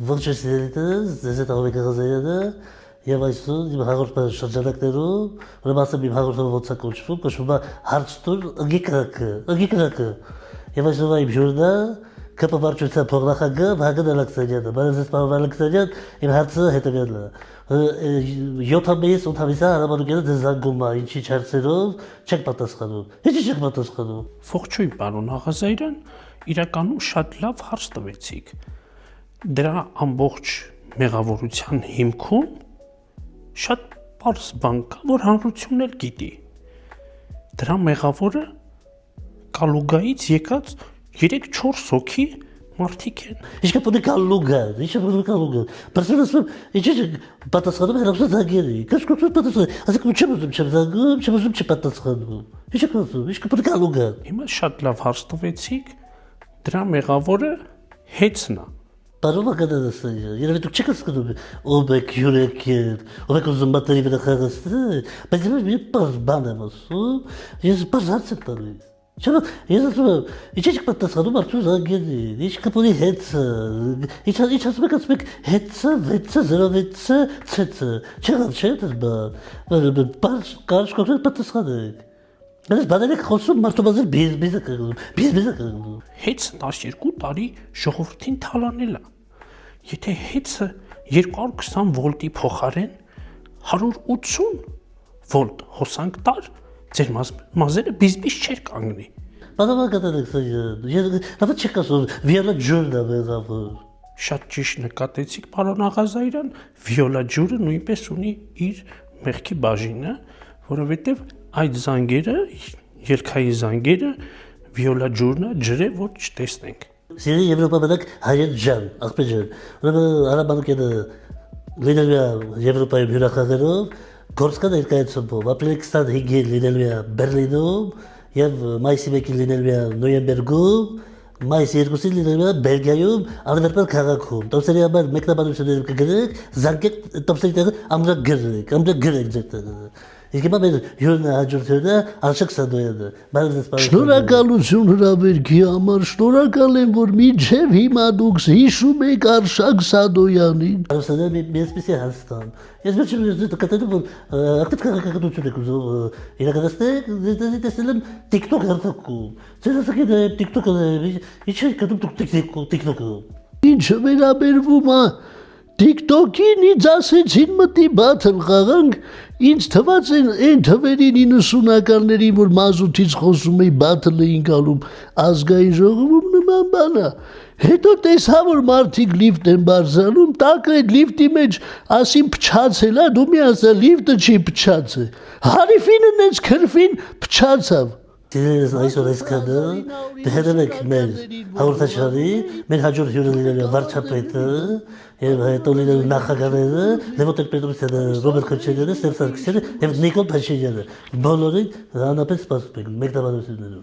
Ողջույն սիրելիներս, ձեզ հետ Ահովիկ Ղազարյանը եւ այսօր իմ հաղորդման շրջանակներում ուրեմն ասեմ իմ հաղորդումը ոնց է կոչվում է հարց տուր ըգի կրակը եւ այսօր իմ ժուրնա ԿՊ վարչության փոխնախագահ Վահագն Ալեքսանյանը բարև ձեզ պարոն Ալեքսանյան իմ հարցը հետեւյալն է 7 ամիս 8 ամիս հարաբերությունը ձեզ զանգում է ինչի հարցերով չեք պատասխանում ինչի չեք պատասխանում Ողջույն պարոն Ղազարյան իրականում շատ լավ հարց տվեցիք դրա ամբողջ մեղավորության հիմքում շատ պարզ բան կա, որ հանրությունն էլ գիտի։ Դրա մեղավորը Կալուգայից եկած 3-4 հոգի մարդիկ են։ Ինչքան պետք է Կալուգա։ Պարզապես ասում, ինչի՞ պատասխանում հերոսը զանգերի։ Կաշկոտ պատասխան։ Ասեք չեմ զանգում, չեմ չպատասխանում։ Ինչի՞ կասում, ինչքան պետք է Կալուգա։ Հիմա շատ լավ հարց տվեցիք։ Դրա մեղավորը հեծն է։ Պարոն Ալեքսանյան, երևի դուք չեք հասկանում ով եք յուրեկեր, ով եք ուզում մատերի վրա խաղացնել, բայց ես պարզ բան եմ ասում, ես պարզ հարց եմ տալիս։ Ես ասում եմ, ինչի՞ չեք պատասխանում արդյոք զանգերին, ինչ կապ ունի հեծը, ինչ ասում եք հեծը, վեցը, 06-ը, ցեցը, չեղավ չէ՞ դες բան, պարզ կարճ կոնկրետ պատասխանեք։ Բայց բաներ եք խոսում մարդու բիզնես է կրում։ Հեծը 12 տարի ժողովրդին թալանել է։ Եթե հեծը 220 վոլտի փոխարեն 180 վոլտ հոսանք տար, ձեր մազերը բիզբիզ չէր կանգնի։ Պարոն Ալեքսանյան, լավ չեք ասում, վիոլա ջուրն է մեղավոր։ Շատ ճիշտ նկատեցիք, պարոն Ղազարյան, վիոլա ջուրը նույնպես ունի իր մեղքի բաժինը, որովհետև այդ զանգերը, ելքային զանգերը վիոլա ջուրնա ջրե որ չտեսնենք։ Սիրելի Եվրոպա մենակ հայեր ջան, աղբեր ջան, ուրեմն հարաբերականը լինելու է Եվրոպայում հյուրախաղերով, գործկա ներկայացումով, ապրիլի 25-ին լինելու է Բերլինում եւ մայիսի 1-ին լինելու է Նոյեմբերգում, մայիսի 2-ին լինելու է Բելգիայում, Անդվերպեն քաղաքում։ Տոմսերի համար մեկնաբանություններ կգրեք, զանգեք տոմսերի տեղը ամրագրեք ձեր տեղը։ Իսկ հիմա մեր հյուրն հաջորդյուրն է Արշակ Սադոյանը։ Շնորհակալություն հրավերքի համար, շնորհակալ եմ, որ մինչև հիմա դուք հիշում եք Արշակ Սադոյանին։ Արշակը մի էսպիսի հաստան։ Ես վերջին կտնում որ ակտիվ քաղաքականություն եք ուզում իրականացնել, տեսել եմ TikTok հերթակում։ Ձեր ասակին TikTok-ը ինչի՞ կդում դուք TikTok-ը։ Ինչը վերաբերվում է TikTok-ին ինձ ասեցին մտի բաթլ խաղանք, ինձ թված են այն թվերին 90-ականներին, որ մազութից խոսում էի բաթլ էին գալում, ազգային ժողովում նման բան է։ Հետո տեսա, որ մարդիկ լիֆտ են բարձրանում, տակը այդ լիֆտի մեջ ասին փչացել է, դու մի ասա լիֆտը չի փչացել։ Հարիֆինը նենց քրֆին փչացավ։ Դες այսօր այսքանը դերեք մեր հաղորդաշարի, մեր հաջորդ հյուրը լինելու է վարչապետը եւ հետո լինելու նախագահները, Լևոն Տեր-Պետրոսյանը, Ռոբերտ Քոչարյանը, Սերժ Սարգսյանը եւ Նիկոլ Փաշինյանը։ Բոլորին անապետ սպասում ենք մեկնաբանություններով։